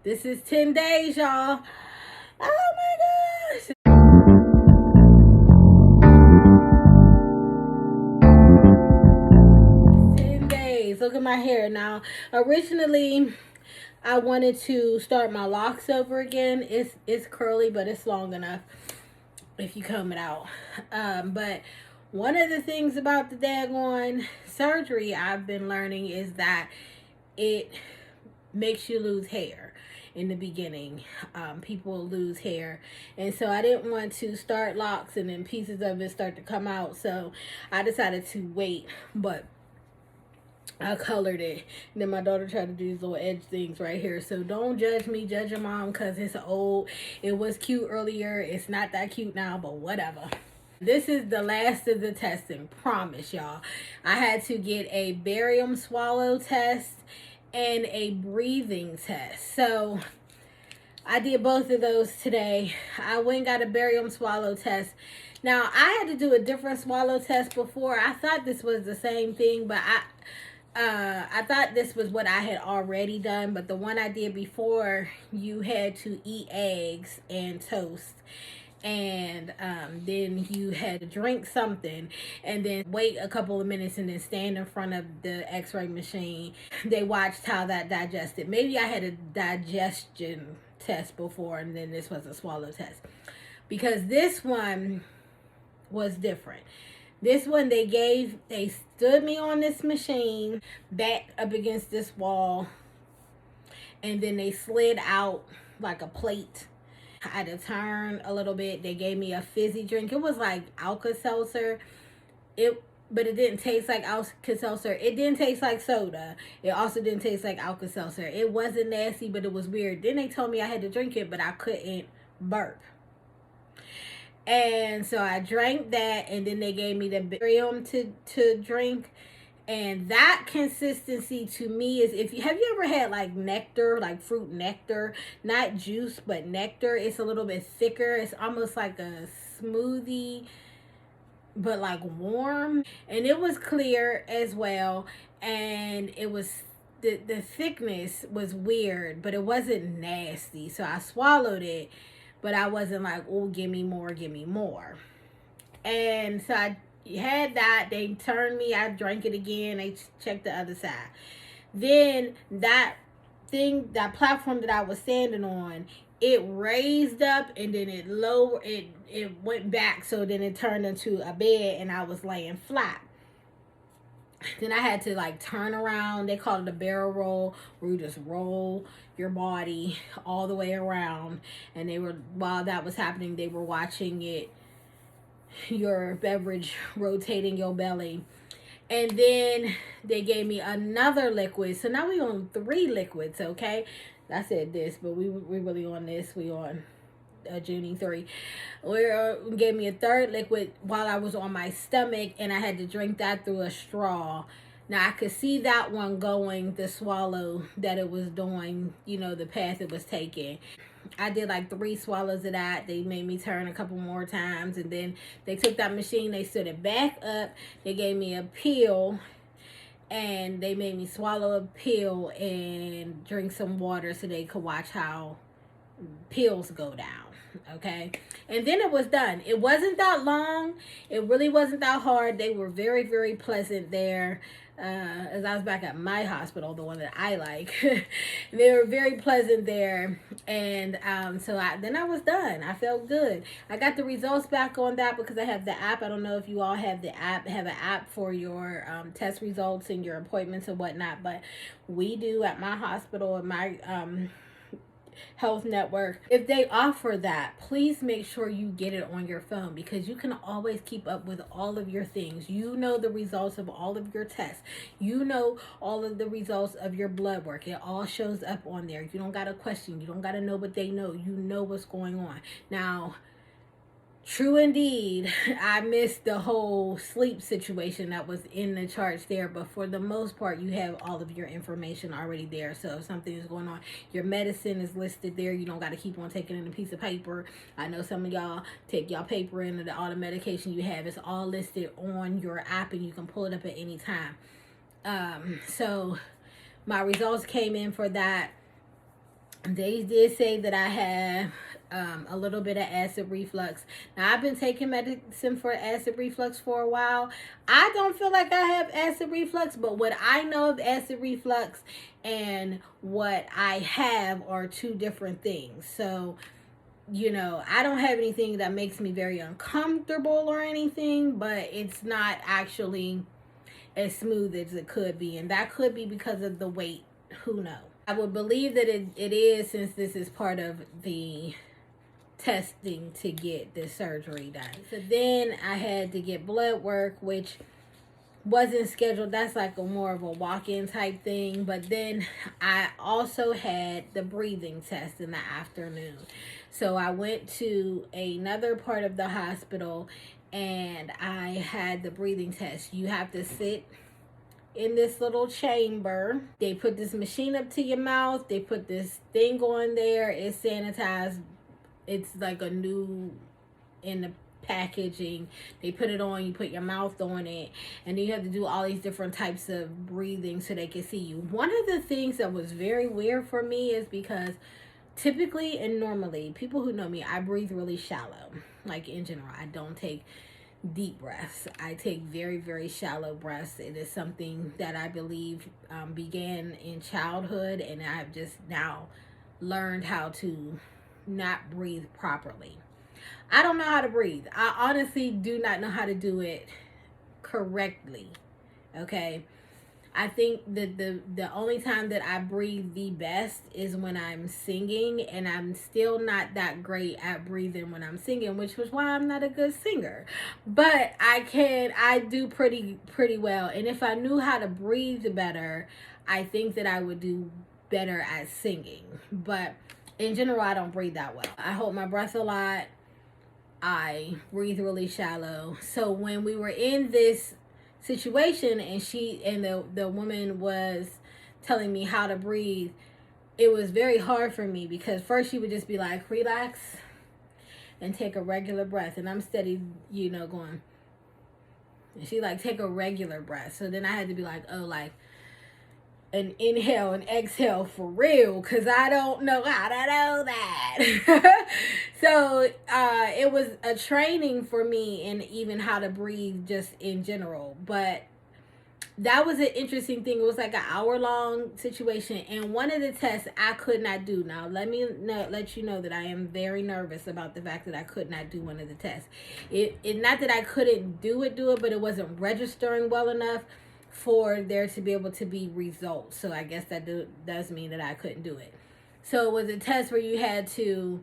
This is 10 days, y'all. Oh my gosh. 10 days. Look at my hair now. Originally, I wanted to start my locks over again. It's curly, but it's long enough if you comb it out. But one of the things about the daggone surgery I've been learning is that it makes you lose hair in the beginning. People lose hair, and so I didn't want to start locks and then pieces of it start to come out, so I decided to wait. But I colored it. And then my daughter tried to do these little edge things right here. So don't judge me, judge your mom, because it's old. It was cute earlier. It's not that cute now, but whatever. This is the last of the testing. Promise, y'all. I had to get a barium swallow test and a breathing test. So I did both of those today. I went and got a barium swallow test. Now, I had to do a different swallow test before. I thought this was the same thing, but I thought this was what I had already done, but the one I did before, you had to eat eggs and toast, and then you had to drink something and then wait a couple of minutes and then stand in front of the x-ray machine. They watched how that digested. Maybe I had a digestion test before, and then this was a swallow test, because this one was different. This one, they stood me on this machine back up against this wall, and then they slid out like a plate. I had to turn a little bit. They gave me a fizzy drink. It was like Alka-Seltzer. But it didn't taste like Alka-Seltzer. It didn't taste like soda. It also didn't taste like Alka-Seltzer. It wasn't nasty, but it was weird. Then they told me I had to drink it, but I couldn't burp. And so I drank that, and then they gave me the barium to drink. And that consistency to me is, have you ever had like nectar, like fruit nectar, not juice, but nectar? It's a little bit thicker. It's almost like a smoothie, but like warm. And it was clear as well. And it was, the thickness was weird, but it wasn't nasty. So I swallowed it, but I wasn't like, oh, give me more, give me more. And so I had that. They turned me. I drank it again. They checked the other side. Then that platform that I was standing on, it raised up, and then it lowered. It went back. So then it turned into a bed, and I was laying flat. Then I had to like turn around. They call it a barrel roll, where you just roll your body all the way around. And while that was happening, they were watching it, your beverage rotating your belly. And then they gave me another liquid. So now we on 3 liquids, okay? I said this, but we really on this. We on Junie 3. Gave me a third liquid while I was on my stomach, and I had to drink that through a straw. Now I could see that one going, the swallow that it was doing, the path it was taking. I did like 3 swallows of that. They made me turn a couple more times, and then they took that machine, they stood it back up, they gave me a pill, and they made me swallow a pill and drink some water so they could watch how pills go down. Okay, and then it was done. It wasn't that long. It really wasn't that hard. They were very, very pleasant there. As I was back at my hospital, the one that I like, they were very pleasant there. And then I was done. I felt good. I got the results back on that because I have the app. I don't know if you all have the app, have an app for your test results and your appointments and whatnot, but we do at my hospital, at my health network. If they offer that, please make sure you get it on your phone, because you can always keep up with all of your things. You know the results of all of your tests. You know all of the results of your blood work. It all shows up on there. You don't gotta question. You don't gotta know what they know. You know what's going on. Now, true indeed, I missed the whole sleep situation that was in the charts there, but for the most part, you have all of your information already there. So if something is going on, your medicine is listed there. You don't got to keep on taking in a piece of paper. I know some of y'all take y'all paper in, and all the medication you have is all listed on your app, and you can pull it up at any time. So my results came in for that. They did say that I have a little bit of acid reflux. Now, I've been taking medicine for acid reflux for a while. I don't feel like I have acid reflux, but what I know of acid reflux and what I have are two different things. So, I don't have anything that makes me very uncomfortable or anything, but it's not actually as smooth as it could be. And that could be because of the weight. Who knows? I would believe that it is, since this is part of the testing to get this surgery done. So then I had to get blood work, which wasn't scheduled. That's like a more of a walk-in type thing. But then I also had the breathing test in the afternoon. So I went to another part of the hospital and I had the breathing test. You have to sit in this little chamber. They put this machine up to your mouth. They put this thing on there. It's sanitized. It's like a new in the packaging. They put it on, you put your mouth on it, and then you have to do all these different types of breathing so they can see you. One of the things that was very weird for me is because typically and normally, people who know me, I breathe really shallow. Like in general, I don't take deep breaths. I take very, very shallow breaths. It is something that I believe began in childhood, and I've just now learned how to not breathe properly. I don't know how to breathe. I honestly do not know how to do it correctly. Okay. I think that the only time that I breathe the best is when I'm singing, and I'm still not that great at breathing when I'm singing, which was why I'm not a good singer. But I do pretty well. And if I knew how to breathe better, I think that I would do better at singing. But in general, I don't breathe that well. I hold my breath a lot. I breathe really shallow. So when we were in this situation and the woman was telling me how to breathe, it was very hard for me because first she would just be like, relax and take a regular breath, and I'm steady, going, and she like, take a regular breath. So then I had to be like, oh, like an inhale and exhale for real, because I don't know how to know that. So it was a training for me in even how to breathe just in general. But that was an interesting thing. It was like an hour-long situation, and one of the tests I could not do. Now let you know that I am very nervous about the fact that I could not do one of the tests. It not that I couldn't do it, but it wasn't registering well enough for there to be able to be results. So I guess that does mean that I couldn't do it. So it was a test where you had to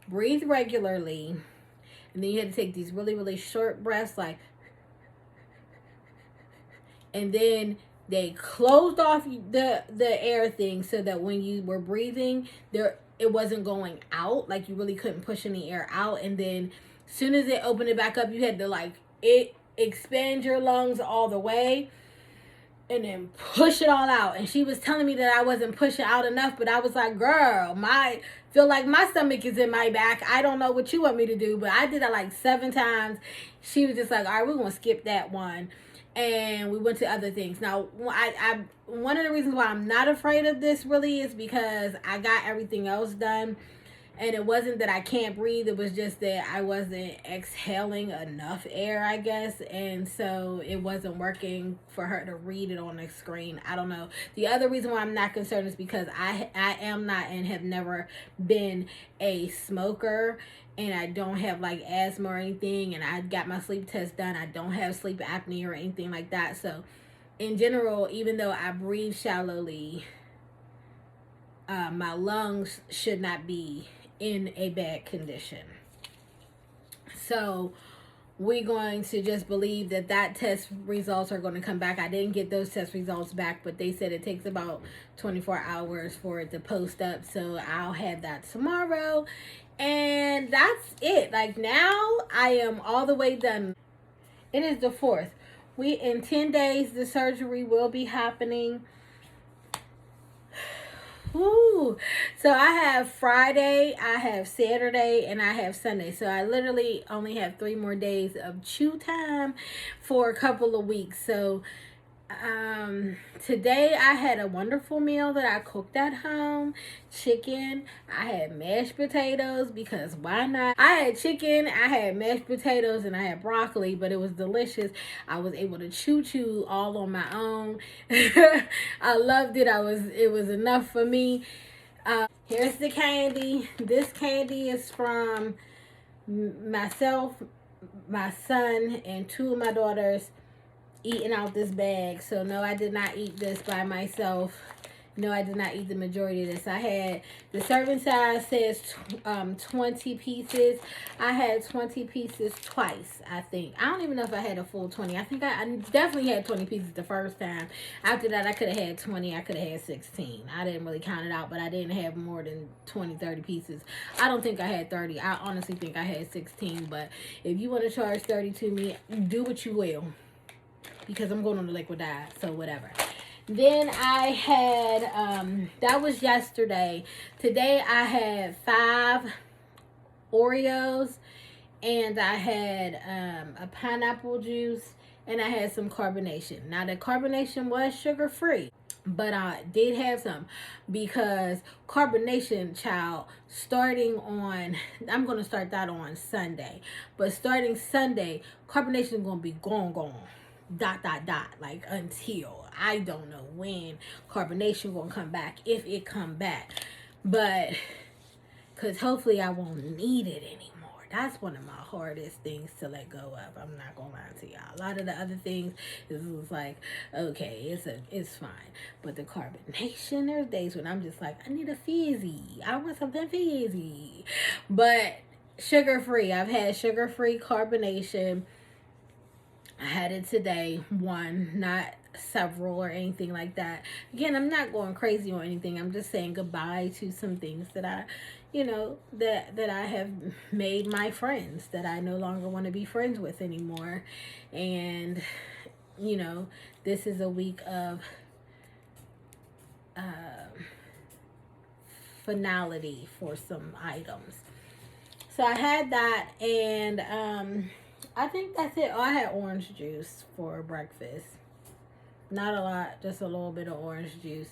breathe regularly, and then you had to take these really, really short breaths, like, and then they closed off the air thing so that when you were breathing, it wasn't going out, like you really couldn't push any air out. And then as soon as they opened it back up, you had to expand your lungs all the way and then push it all out. And she was telling me that I wasn't pushing out enough, but I was like, girl, feel like my stomach is in my back. I don't know what you want me to do, but I did that like 7 times. She was just like, all right, we're going to skip that one. And we went to other things. Now, I one of the reasons why I'm not afraid of this really is because I got everything else done. And it wasn't that I can't breathe. It was just that I wasn't exhaling enough air, I guess. And so it wasn't working for her to read it on the screen. I don't know. The other reason why I'm not concerned is because I am not and have never been a smoker. And I don't have like asthma or anything. And I got my sleep test done. I don't have sleep apnea or anything like that. So in general, even though I breathe shallowly, my lungs should not be in a bad condition. So we're going to just believe that test results are going to come back. I didn't get those test results back, but they said it takes about 24 hours for it to post up. So I'll have that tomorrow. And that's it. Like, now I am all the way done. It is the 4th. In 10 days, the surgery will be happening. Woo. So I have Friday, I have Saturday, and I have Sunday. So I literally only have 3 more days of chew time for a couple of weeks. So Today I had a wonderful meal that I cooked at home. Chicken. I had mashed potatoes because why not? I had chicken, I had mashed potatoes, and I had broccoli, but it was delicious. I was able to chew all on my own. I loved it. It was enough for me. Here's the candy. This candy is from myself, my son, and two of my daughters eating out this bag. So no, I did not eat this by myself. No, I did not eat the majority of this. I had, the serving size says 20 pieces. I had 20 pieces twice, I think. I don't even know if I had a full 20. I think I definitely had 20 pieces the first time. After that, I could have had 20. I could have had 16. I didn't really count it out, but I didn't have more than 20, 30 pieces. I don't think I had 30. I honestly think I had 16. But if you want to charge 30 to me, do what you will, because I'm going on the liquid diet, so whatever. Then I had, that was yesterday. Today I had 5 Oreos, and I had a pineapple juice, and I had some carbonation. Now the carbonation was sugar free, but I did have some because carbonation, child, starting on, I'm going to start that on Sunday, but starting Sunday, carbonation is going to be gone, like until I don't know when carbonation gonna come back, if it come back, but because hopefully I won't need it anymore. That's one of my hardest things to let go of. I'm not gonna lie to y'all. A lot of the other things is like, okay, it's fine, but the carbonation, there's days when I'm just like, I need a fizzy. I want something fizzy, but sugar free. I've had sugar free carbonation. I had it today, one, not several or anything like that. Again, I'm not going crazy or anything. I'm just saying goodbye to some things that I, that I have made my friends, that I no longer want to be friends with anymore. And, this is a week of finality for some items. So I had that, and I think that's it. Oh, I had orange juice for breakfast. Not a lot, just a little bit of orange juice.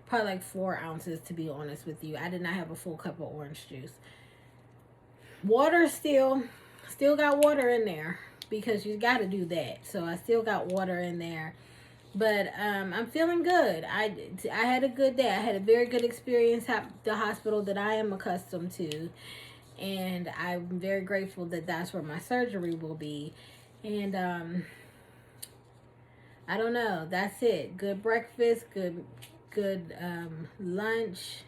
Probably like 4 ounces, to be honest with you. I did not have a full cup of orange juice. Water still got water in there because you got to do that. So I still got water in there. But I'm feeling good. I had a good day. I had a very good experience at the hospital that I am accustomed to. And I'm very grateful that that's where my surgery will be. And I don't know. That's it. Good breakfast. Good lunch.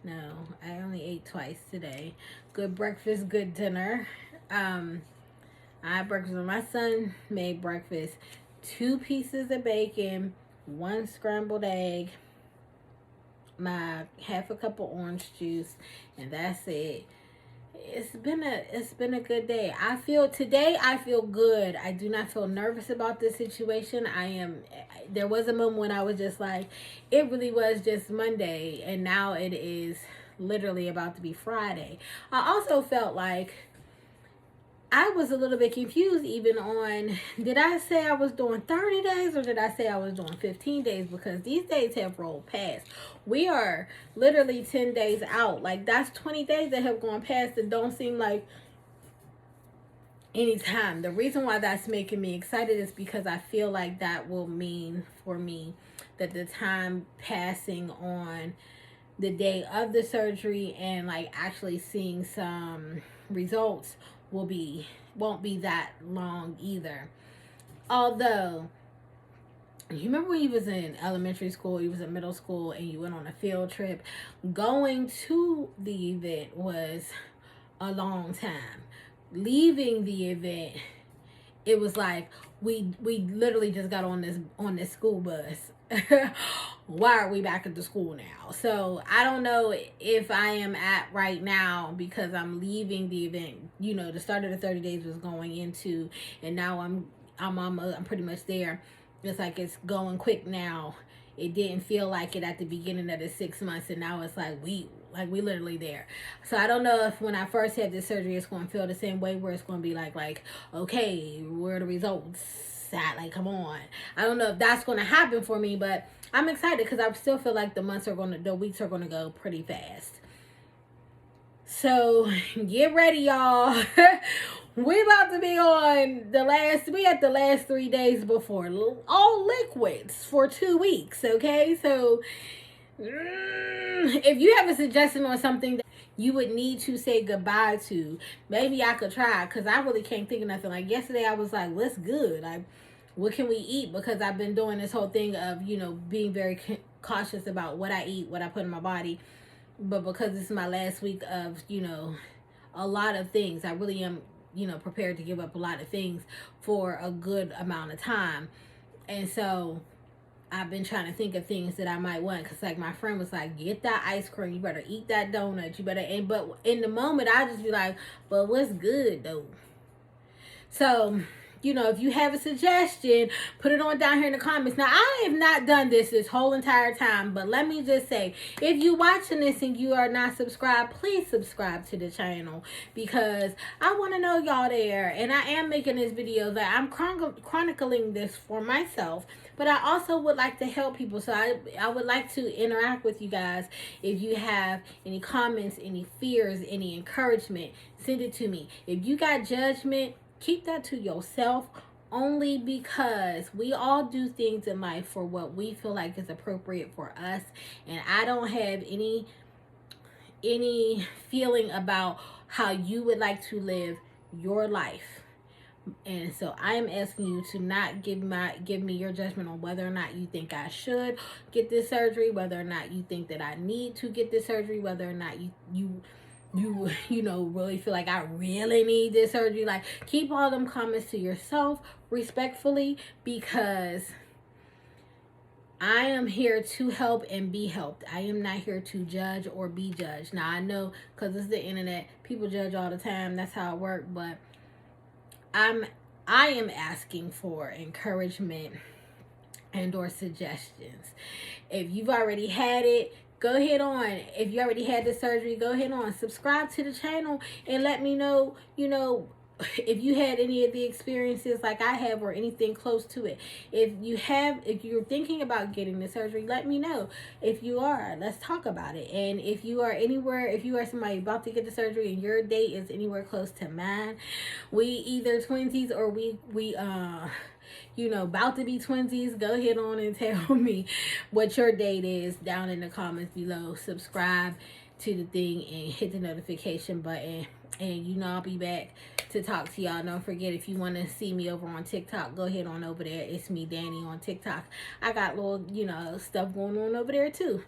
No, I only ate twice today. Good breakfast. Good dinner. I had breakfast. My son made breakfast. 2 pieces of bacon, 1 scrambled egg, my half a cup of orange juice, and that's it. It's been a good day. I feel good. I do not feel nervous about this situation. There was a moment when I was just like, it really was just Monday, and now it is literally about to be Friday. I also felt like I was a little bit confused even on, did I say I was doing 30 days or did I say I was doing 15 days? Because these days have rolled past. We are literally 10 days out. Like, that's 20 days that have gone past and don't seem like any time. The reason why that's making me excited is because I feel like that will mean for me that the time passing on the day of the surgery and like actually seeing some results won't be that long either. Although, you remember when you was in elementary school, you was in middle school, and you went on a field trip? Going to the event was a long time. Leaving the event, it was like we literally just got on this school bus. Why are we back at the school now? So I don't know if I am at right now because I'm leaving the event. The start of the 30 days was going into, and now I'm pretty much there. It's like it's going quick now. It didn't feel like it at the beginning of the 6 months, and now it's like we literally there. So I don't know if when I first had this surgery, it's going to feel the same way, where it's going to be like, okay, where are the results? sad. Like, come on. I don't know if that's going to happen for me, but I'm excited because I still feel like the weeks are going to go pretty fast. So get ready, y'all. We about to be on we at the last 3 days before all liquids for 2 weeks. Okay, so if you have a suggestion on something that you would need to say goodbye to, maybe I could try, because I really can't think of nothing. Like yesterday I was like, what's good? Like, what can we eat? Because I've been doing this whole thing of, being very cautious about what I eat, what I put in my body. But because this is my last week of, a lot of things, I really am, prepared to give up a lot of things for a good amount of time. And so I've been trying to think of things that I might want, because like my friend was like, get that ice cream, you better eat that donut, but in the moment I just be like, but what's good though? So if you have a suggestion, put it on down here in the comments. Now, I have not done this whole entire time, but let me just say, if you're watching this and you are not subscribed, please subscribe to the channel, because I want to know y'all there. And I am making this video that I'm chronicling this for myself, but I also would like to help people. So I would like to interact with you guys. If you have any comments, any fears, any encouragement, send it to me. If you got judgment, keep that to yourself, only because we all do things in life for what we feel like is appropriate for us. And I don't have any feeling about how you would like to live your life. And so I am asking you to not give me your judgment on whether or not you think I should get this surgery, whether or not you think that I need to get this surgery, whether or not you really feel like I really need this surgery. Like, keep all them comments to yourself respectfully, because I am here to help and be helped. I am not here to judge or be judged. Now, I know, because it's the internet, people judge all the time. That's how it works. But I am asking for encouragement and or suggestions. If you've already had it, go ahead on. If you already had the surgery, go ahead on. Subscribe to the channel and let me know, if you had any of the experiences like I have, or anything close to it. If you're thinking about getting the surgery, let me know. If you are, let's talk about it. And if you are somebody about to get the surgery and your date is anywhere close to mine, we either twinsies or we about to be twinsies, go ahead on and tell me what your date is down in the comments below. Subscribe to the thing and hit the notification button. And I'll be back to talk to y'all. Don't forget, if you want to see me over on TikTok, go ahead on over there. It's me, Danny, on TikTok. I got little, stuff going on over there too.